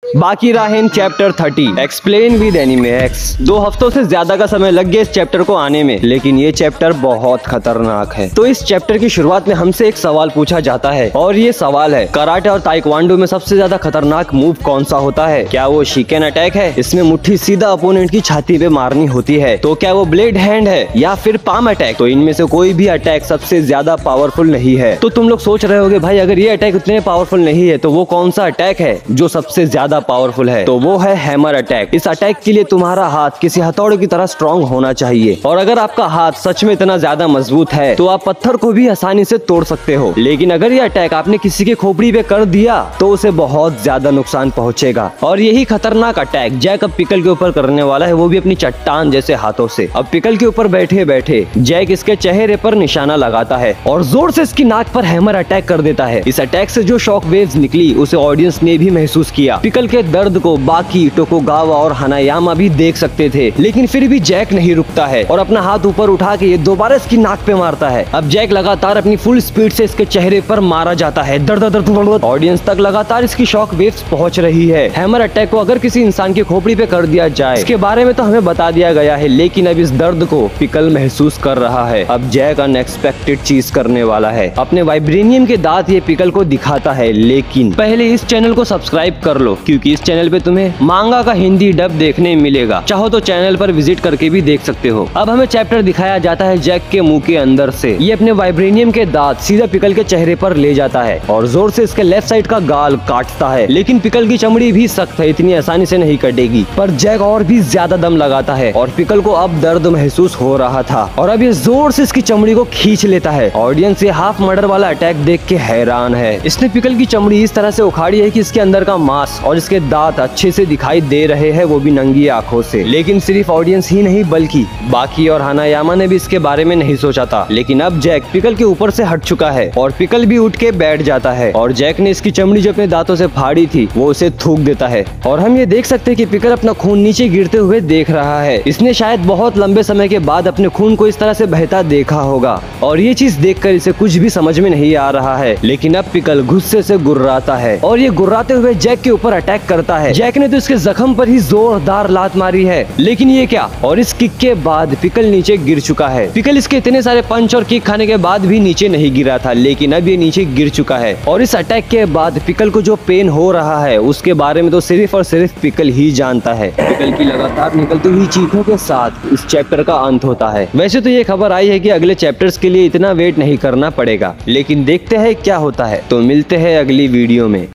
बाकी राहेन chapter 30 explain with anime x. 2 हफ्तों से ज्यादा का समय लग गया इस चैप्टर को आने में, लेकिन ये चैप्टर बहुत खतरनाक है। तो इस चैप्टर की शुरुआत में हमसे एक सवाल पूछा जाता है और ये सवाल है, कराटे और ताइक्वांडो में सबसे ज्यादा खतरनाक मूव कौन सा होता है? क्या वो शिकेन अटैक है? इसमें मुट्ठी सीधा अपोनेंट की छाती पे मारनी होती है। तो क्या वो ब्लेड हैंड है या फिर पाम अटैक? तो इनमें से कोई भी अटैक सबसे ज्यादा पावरफुल नहीं है। तो तुम लोग सोच रहे होगे भाई अगर ये अटैक उतने पावरफुल नहीं है तो वो कौन सा अटैक है जो सबसे ज्यादा पावरफुल है? तो वो है हैमर अटैक। इस अटैक के लिए तुम्हारा हाथ किसी हथौड़े की तरह स्ट्रॉन्ग होना चाहिए, और अगर आपका हाथ सच में इतना ज्यादा मजबूत है तो आप पत्थर को भी आसानी से तोड़ सकते हो। लेकिन अगर ये अटैक आपने किसी के खोपड़ी पे कर दिया तो उसे बहुत ज्यादा नुकसान पहुंचेगा। और यही खतरनाक अटैक जैक अब पिकल के ऊपर करने वाला है, वो भी अपनी चट्टान जैसे हाथों से। अब पिकल के ऊपर बैठे बैठे जैक इसके चेहरे पर निशाना लगाता है और जोर से इसकी नाक पर हैमर अटैक कर देता है। इस अटैक से जो शॉक वेव्स निकली उसे ऑडियंस ने भी महसूस किया। पिकल के दर्द को बाकी टोकुगावा और हनायामा भी देख सकते थे, लेकिन फिर भी जैक नहीं रुकता है और अपना हाथ ऊपर उठा के ये दोबारा इसकी नाक पे मारता है। अब जैक लगातार अपनी फुल स्पीड से इसके चेहरे पर मारा जाता है। दर्द दर्द ऑडियंस तक लगातार इसकी शॉक वेव्स पहुंच रही है। हैमर अटैक को अगर किसी इंसान की खोपड़ी पे कर दिया जाए इसके बारे में तो हमें बता दिया गया है, लेकिन अब इस दर्द को पिकल महसूस कर रहा है। अब जैक अनएक्सपेक्टेड चीज करने वाला है। अपने वाइब्रेनियम के दांत ये पिकल को दिखाता है, लेकिन पहले इस चैनल को सब्सक्राइब कर लो क्योंकि इस चैनल पे तुम्हें मांगा का हिंदी डब देखने मिलेगा। चाहो तो चैनल पर विजिट करके भी देख सकते हो। अब हमें चैप्टर दिखाया जाता है जैक के मुंह के अंदर से। ये अपने वाइब्रेनियम के दांत सीधा पिकल के चेहरे पर ले जाता है और जोर से इसके लेफ्ट साइड का गाल काटता है। लेकिन पिकल की चमड़ी भी सख्त है, इतनी आसानी से नहीं कटेगी। पर जैक और भी ज्यादा दम लगाता है और पिकल को अब दर्द महसूस हो रहा था और अब ये जोर से इसकी चमड़ी को खींच लेता है। ऑडियंस ये हाफ मर्डर वाला अटैक देख के हैरान है। इसने पिकल की चमड़ी इस तरह से उखाड़ी है कि इसके अंदर का मांस और इसके दांत अच्छे से दिखाई दे रहे हैं, वो भी नंगी आंखों से। लेकिन सिर्फ ऑडियंस ही नहीं बल्कि बाकी और हनायामा ने भी इसके बारे में नहीं सोचा था। लेकिन अब जैक पिकल के ऊपर से हट चुका है और पिकल भी उठ के बैठ जाता है और जैक ने इसकी चमड़ी जो अपने दांतों से फाड़ी थी वो उसे थूक देता है। और हम ये देख सकते हैं कि पिकल अपना खून नीचे गिरते हुए देख रहा है। इसने शायद बहुत लंबे समय के बाद अपने खून को इस तरह से बहता देखा होगा और ये चीज देखकर इसे कुछ भी समझ में नहीं आ रहा है। लेकिन अब पिकल गुस्से से गुर्राता है और ये गुर्राते हुए जैक के ऊपर अटैक करता है। जैक ने तो इसके जख्म पर ही जोरदार लात मारी है, लेकिन ये क्या, और इस किक के बाद पिकल नीचे गिर चुका है। पिकल इसके इतने सारे पंच और किक खाने के बाद भी नीचे नहीं गिरा था, लेकिन अब ये नीचे गिर चुका है। और इस अटैक के बाद पिकल को जो पेन हो रहा है उसके बारे में तो सिर्फ और सिर्फ पिकल ही जानता है। पिकल की लगातार निकलती हुई चीखों के साथ इस चैप्टर का अंत होता है। वैसे तो ये खबर आई है कि अगले चैप्टर्स के लिए इतना वेट नहीं करना पड़ेगा, लेकिन देखते हैं क्या होता है। तो मिलते हैं अगली वीडियो में।